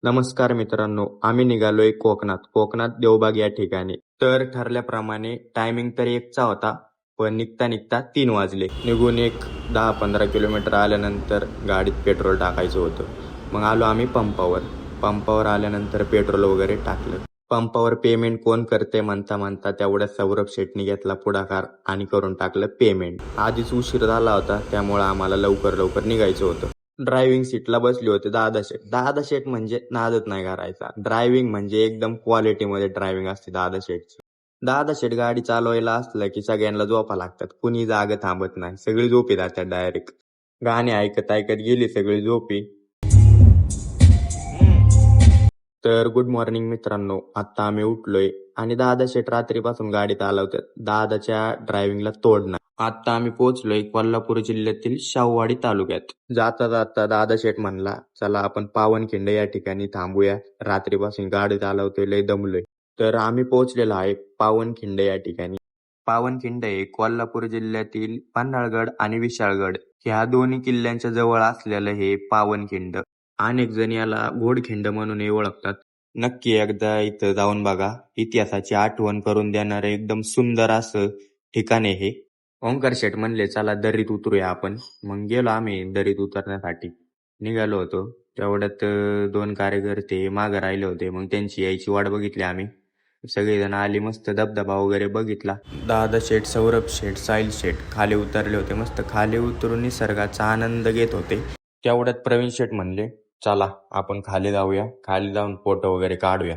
नमस्कार मित्रांनो, आम्ही निघालोय कोकणात देवबाग या ठिकाणी. तर ठरल्याप्रमाणे टायमिंग तर 1चा होता, पण निघता निघता 3 वाजले. निघून एक 10-15 किलोमीटर आल्यानंतर गाडीत पेट्रोल टाकायचं होतं. मग आलो आम्ही पंपावर. पंपावर आल्यानंतर पेट्रोल वगैरे टाकलं. पंपावर पेमेंट कोण करते म्हणता म्हणता तेवढ्या सौरभ शेटनी घेतला पुढाकार आणि करून टाकलं पेमेंट. आधीच उशीर झाला होता, त्यामुळे आम्हाला लवकर निघायचं होतं. ड्रायव्हिंग सीटला बसले होते दादा शेठ म्हणजे नादच नाही करायचा. ड्रायव्हिंग म्हणजे एकदम क्वालिटीमध्ये ड्रायव्हिंग असते दादा शेठची. दादा शेठ गाडी चालवायला असलं की सगळ्यांना झोपा लागतात, कुणी जाग थांबत नाही, सगळी झोपी जातात डायरेक्ट. गाणे ऐकत ऐकत गेली सगळी झोपी. तर गुड मॉर्निंग मित्रांनो, आता आम्ही उठलोय आणि दादा शेठ रात्रीपासून गाडी चालवतात. दादाच्या ड्रायव्हिंगला तोड नाही. आता आम्ही पोहोचलोय कोल्हापूर जिल्ह्यातील शाहूवाडी तालुक्यात. जाता जाता दादा शेठ म्हणला, चला आपण पावनखिंड या ठिकाणी थांबूया, रात्रीपासून गाडी चालवतोय, लय दमलोय. तर आम्ही पोहोचलेलो आहे पावनखिंड या ठिकाणी. पावनखिंड हे कोल्हापूर जिल्ह्यातील पन्हाळगड आणि विशाळगड ह्या दोन्ही किल्ल्यांच्या जवळ असलेलं हे पावनखिंड. अनेक जण याला घोडखिंड म्हणूनही ओळखतात. नक्की एकदा इथं जाऊन बघा. इतिहासाची आठवण करून देणारं एकदम सुंदर असं ठिकाण आहे हे. ओंकार शेठ म्हणले चला दरीत उतरूया आपण. मग गेलो आम्ही दरीत उतरण्यासाठी. निघालो होतो. तेवढ्यात 2 कार्यकर्ते मागं राहिले होते. मग त्यांची यायची वाट बघितली आम्ही. सगळेजण आली, मस्त धबधबा वगैरे बघितला. दादा शेठ, सौरभ शेठ, साहिल शेठ खाली उतरले होते. मस्त खाली उतरून निसर्गाचा आनंद घेत होते. तेवढ्यात प्रवीण शेठ म्हणले चला आपण खाली जाऊया, खाली जाऊन फोटो वगैरे काढूया.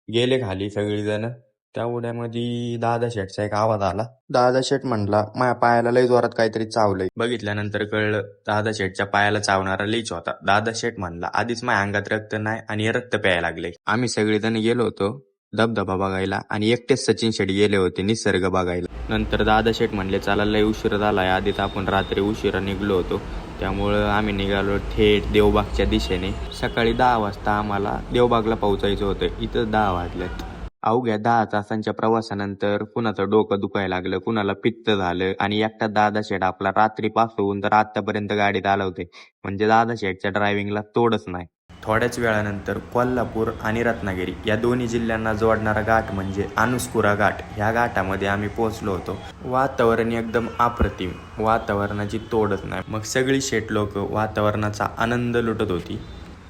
गेले खाली सगळीजण. तेवढ्यामध्ये दादा शेठचा एक आवाज आला. दादा शेठ म्हणला माझ्या पायाला लय जोरात काहीतरी चावलंय. बघितल्यानंतर कळलं दादा शेठच्या पायाला चावणारा लीच होता. दादा शेठ म्हणला आधीच माझ्या अंगात रक्त नाही आणि रक्त प्यायला लागले. आम्ही सगळेजण गेलो होतो धबधबा बघायला आणि एकटेच सचिन शेठ गेले होते निसर्ग बघायला. नंतर दादा शेठ म्हणले चला लय उशीर झालाय, आधीच आपण रात्री उशिरा निघलो होतो, त्यामुळं आम्ही निघालो थेट देवबागच्या दिशेने. सकाळी 10 वाजता आम्हाला देवबागला पोहोचायचं होतं. इथं 10 वाजल्यात. अवघ्या 10 तासांच्या प्रवासानंतर कुणाचं डोकं दुखायला लागलं, कुणाला पित्त झालं आणि एकटा दादा शेठ आपला रात्रीपासून तर आतापर्यंत गाडी चालवते, म्हणजे दादा शेठच्या ड्रायव्हिंगला तोडच नाही. थोड्याच वेळानंतर कोल्हापूर आणि रत्नागिरी या दोन्ही जिल्ह्यांना जोडणारा घाट म्हणजे अनुस्कुरा घाट, ह्या घाटामध्ये आम्ही पोहोचलो होतो. वातावरण एकदम अप्रतिम, वातावरणाची तोडच नाही. मग सगळी शेठ लोक वातावरणाचा आनंद लुटत होती.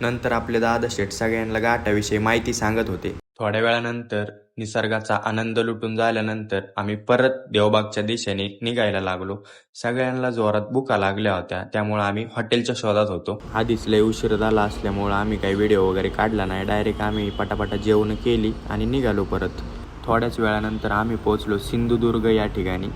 नंतर आपले दादा शेठ सगळ्यांना घाटाविषयी माहिती सांगत होते. थोड्या वेळानंतर निसर्गाचा आनंद लुटून झाल्यानंतर आम्ही परत देवबागच्या दिशेने निघायला लागलो. सगळ्यांना जोरात भुका लागल्या होत्या, त्यामुळे आम्ही हॉटेलच्या शोधात होतो. आधीच लय उशीर झाला असल्यामुळे आम्ही काही व्हिडिओ वगैरे काढला नाही. डायरेक्ट आम्ही पटापटा जेवण केली आणि निघालो परत. थोड्याच वेळानंतर आम्ही पोहोचलो सिंधुदुर्ग या ठिकाणी.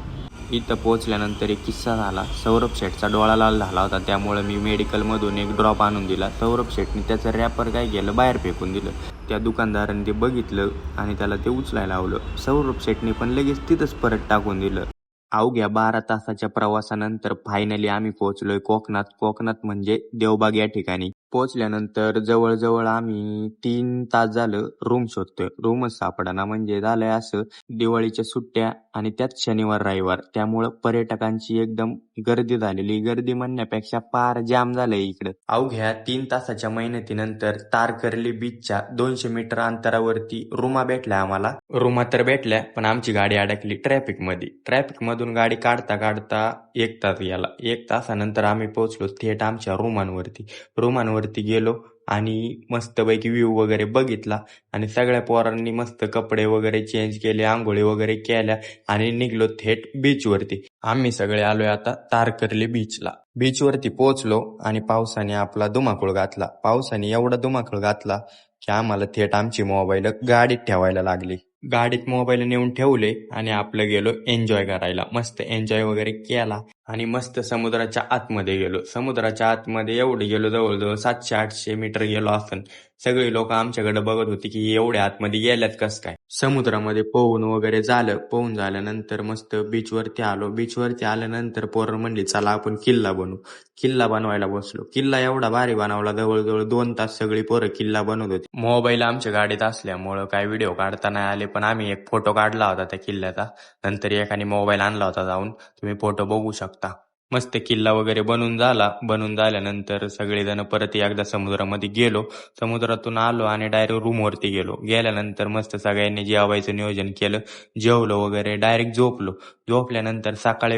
इथं पोहोचल्यानंतर एक किस्सा झाला. सौरभ शेठचा डोळा लाल झाला होता, त्यामुळे मी मेडिकलमधून एक ड्रॉप आणून दिला. सौरभ शेठने त्याचं रॅपर काय केलं, बाहेर फेकून दिलं. त्या दुकानदाराने ते बघितलं आणि त्याला ते उचलायला लावलं. सौरभ शेठने पण लगेच तिथंच परत टाकून दिलं. अवघ्या 12 तासाच्या प्रवासानंतर फायनली आम्ही पोहोचलोय कोकणात म्हणजे देवबाग या ठिकाणी. पोहोचल्यानंतर जवळजवळ आम्ही 3 तास झालं रूम शोधतोय, रूमच सापडाना. म्हणजे झालंय असं, दिवाळीच्या सुट्ट्या आणि त्यात शनिवार रविवार, त्यामुळं पर्यटकांची एकदम गर्दी झालेली. गर्दी म्हणण्यापेक्षा फार जाम झालंय इकडं. अवघ्या 3 तासाच्या मेहनतीनंतर तारकर्ली बीचच्या 200 मीटर अंतरावरती रूमा भेटल्या आम्हाला. रूमा तर भेटल्या, पण आमची गाडी अडकली ट्रॅफिक मधून गाडी काढता काढता 1 तास गेला. 1 तासानंतर आम्ही पोहोचलो थेट आमच्या रूमांवरती गेलो आणि मस्तपैकी व्ह्यू वगैरे बघितला आणि सगळ्या पोरांनी मस्त कपडे वगैरे चेंज केले, आंघोळी वगैरे केल्या आणि निघलो थेट बीचवरती. आम्ही सगळे आलोय आता तारकर्ली बीचला. बीचवरती पोहोचलो आणि पावसाने आपला धुमाकूळ घातला. पावसाने एवढा धुमाकूळ घातला की आम्हाला थेट आमची मोबाईल गाडीत ठेवायला लागली. गाडीत मोबाईल नेऊन ठेवले आणि आपलं गेलो एन्जॉय करायला. मस्त एन्जॉय वगैरे केला आणि मस्त समुद्राच्या आतमध्ये गेलो. समुद्राच्या आतमध्ये एवढे गेलो, जवळजवळ 700-800 मीटर गेलो असन. सगळी लोक आमच्याकडे बघत होती की एवढ्या आतमध्ये गेल्यात कस काय. समुद्रामध्ये पोहून वगैरे झालं. पोहून झाल्यानंतर मस्त बीचवरती आलो. बीचवरती आल्यानंतर पोरं म्हणली चला आपण किल्ला बनवू. किल्ला बनवायला बसलो. किल्ला एवढा भारी बनवला, जवळजवळ 2 तास सगळी पोरं किल्ला बनवत होती. मोबाईल आमच्या गाडीत असल्यामुळं काही व्हिडिओ काढता नाही आले, पण आम्ही एक फोटो काढला होता त्या किल्ल्याचा. नंतर एकाने मोबाईल आणला होता जाऊन, तुम्ही फोटो बघू शकता. मस्त किल्ला वगैरे बनून झाल्यानंतर सगळेजण परत एकदा समुद्रामध्ये गेलो. समुद्रातून आलो आणि डायरेक्ट रूमवरती गेल्यानंतर मस्त सगळ्यांनी जेवायचं नियोजन केलं. जेवलो वगैरे डायरेक्ट झोपलो. झोपल्यानंतर सकाळी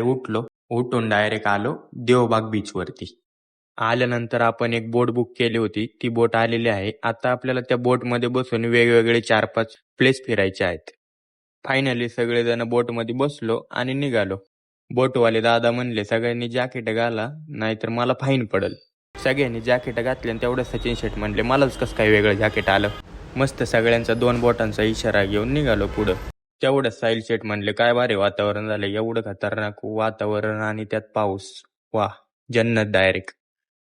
उठून डायरेक्ट आलो देवबाग बीचवरती. आल्यानंतर आपण एक बोट बुक केली होती. ती बोट आलेली आहे. आता आपल्याला त्या बोटमध्ये बसून वेगवेगळे 4-5 प्लेस फिरायचे आहेत. फायनली सगळेजण बोटमध्ये बसलो आणि निघालो. बोटवाले दादा म्हणले, "सगळ्यांनी जॅकेट घाला, नाहीतर मला फाईन पडल." सगळ्यांनी जॅकेट घातले आणि तेवढं सचिन शेट म्हणले, "मलाच कसं काय वेगळं जॅकेट आलं?" मस्त सगळ्यांचा 2 बोटांचा इशारा घेऊन निघालो पुढं. तेवढं साहिल शेट म्हणले, "काय भारी वातावरण झालं, एवढं खतरनाक वातावरण आणि त्यात पाऊस. वाह! जन्नत डायरेक्ट."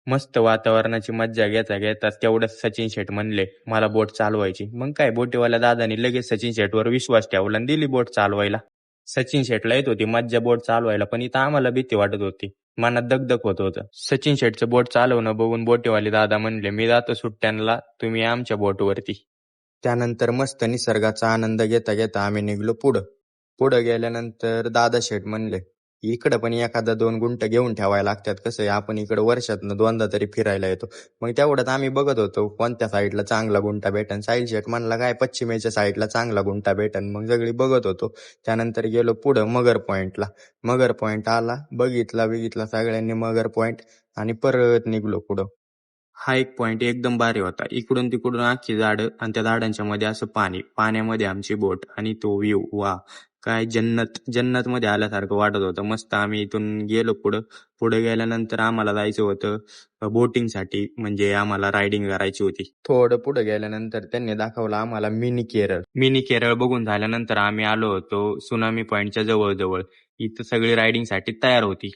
मस्त वातावरणाची मज्जा घेता घेता तेवढ्यात सचिन शेट म्हणले, "मला बोट चालवायची." मग काय बोटीवाल्या दादानी लगेच सचिन शेटवर विश्वास ठेवला आणि दिली बोट चालवायला. सचिन शेटला येत होती मज्जा बोट चालवायला, पण इथं आम्हाला भीती वाटत होती. मनात दगदग होत होतं. सचिन शेटचं बोट चालवणं बघून बोटीवाले दादा म्हणले, "मी जातो सुट्ट्यांना, तुम्ही आमच्या बोटवरती." त्यानंतर मस्त निसर्गाचा आनंद घेता घेता आम्ही निघलो पुढं. पुढं गेल्यानंतर दादा शेठ म्हणले, "इकडं पण एखादा 2 गुंठ घेऊन ठेवायला लागतात. कसं आहे आपण इकडं वर्षातनं 2दा तरी फिरायला येतो." मग तेवढ्यात आम्ही बघत होतो कोणत्या साईडला चांगला गुंठा भेटन. साहिल शेठ म्हणला, "काय पश्चिमेच्या साईडला चांगला गुंठा भेटन." मग सगळी बघत होतो. त्यानंतर गेलो पुढं मगर पॉईंटला. मगर पॉईंट आला, बघितला सगळ्यांनी मगर पॉईंट आणि परत निघलो पुढं. हा एक पॉइंट एकदम भारी होता. इकडून तिकडून अख्खी झाडं आणि त्या झाडांच्या मध्ये असं पाणी. पाण्यामध्ये आमची बोट आणि तो व्ह्यू. वा, काय जन्नत मध्ये आल्यासारखं वाटत होतं. मस्त आम्ही इथून गेलो पुढं. पुढे गेल्यानंतर आम्हाला जायचं होतं बोटिंगसाठी, म्हणजे आम्हाला रायडिंग करायची होती. थोडं पुढे गेल्यानंतर त्यांनी दाखवलं आम्हाला मिनी केरळ. मिनी केरळ बघून झाल्यानंतर आम्ही आलो होतो सुनामी पॉइंटच्या जवळ. इथं सगळी रायडिंगसाठी तयार होती.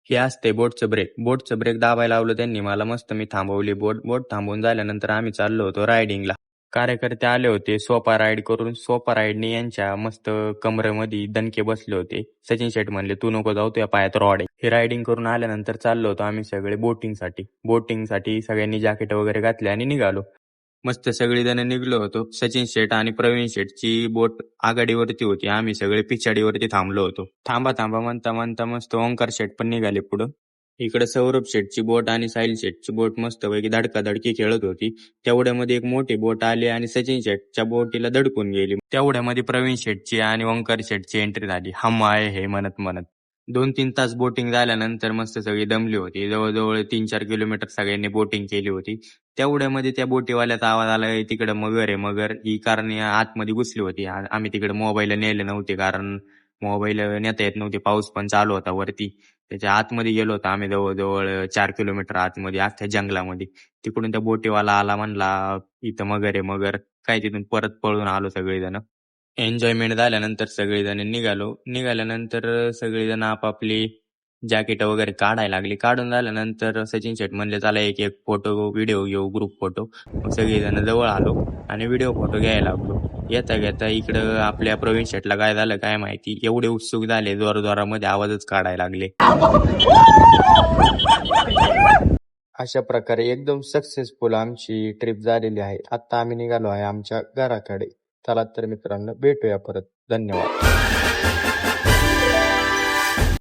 हे असते बोटचं ब्रेक. बोटचं ब्रेक दाबायला लावलं त्यांनी मला. मस्त मी थांबवली बोट. बोट थांबवून झाल्यानंतर आम्ही चाललो होतो रायडिंगला. कार्यकर्ते आले होते सोपा राईड करून. सोपा राईडने यांच्या मस्त कमरेमध्ये दणके बसले होते. सचिन शेट म्हणले, "तू नको जाऊ, तुझ्या पायात रॉड आहे." हे रायडिंग करून आल्यानंतर चाललो होतो आम्ही सगळे बोटिंगसाठी सगळ्यांनी जॅकेट वगैरे घातले आणि निघालो. मस्त सगळीजण निघलो होतो. सचिन शेट आणि प्रवीण शेटची बोट आघाडीवरती होती. आम्ही सगळे पिछाडीवरती थांबलो होतो. थांबा म्हणता म्हणता मस्त ओंकार शेट पण निघाले पुढं. इकडे सौरभ शेटची बोट आणि साहिल शेटची बोट मस्तपैकी धडकाधडकी खेळत होती. तेवढ्यामध्ये एक मोठी बोट आली आणि सचिन शेटच्या बोटीला धडकून गेली. तेवढ्यामध्ये प्रवीण शेटची आणि ओंकार शेटची एंट्री झाली. हम आए हे म्हणत म्हणत. 2-3 तास बोटिंग झाल्यानंतर मस्त सगळी दमली होती. जवळजवळ 3-4 किलोमीटर सगळ्यांनी बोटिंग केली होती. तेवढ्यामध्ये त्या बोटीवाल्याचा आवाज आला, "तिकडे मगर आहे मगर." ही कारण आतमध्ये घुसली होती. आम्ही तिकडे मोबाईल नेले नव्हते, कारण मोबाईल नेता येत नव्हते. पाऊस पण चालू होता वरती. त्याच्या आतमध्ये गेलो होतो आम्ही जवळजवळ 4 किलोमीटर आतमध्ये अख्ख्या जंगलामध्ये. तिकडून त्या बोटीवाला आला, म्हणला, "इथं मगर आहे मगर." काय तिथून परत पळून आलो सगळेजण. एन्जॉयमेंट झाल्यानंतर सगळेजण निघाल्यानंतर सगळेजण आपापली जॅकेट वगैरे काढायला लागली. काढून झाल्यानंतर सचिन शेट म्हणले, "चला एक एक फोटो व्हिडिओ घेऊ, ग्रुप फोटो." मग सगळेजण जवळ आलो आणि व्हिडिओ फोटो घ्यायला लागलो. येता घेता इकडं आपल्या प्रवीण शेटला काय झालं काय माहिती, एवढे उत्सुक झाले, जोरामध्ये आवाजच काढायला लागले. अशा प्रकारे एकदम सक्सेसफुल आमची ट्रिप झालेली आहे. आता आम्ही निघालो आहे आमच्या घराकडे. चला तर मित्रांनो, भेटूया परत. धन्यवाद.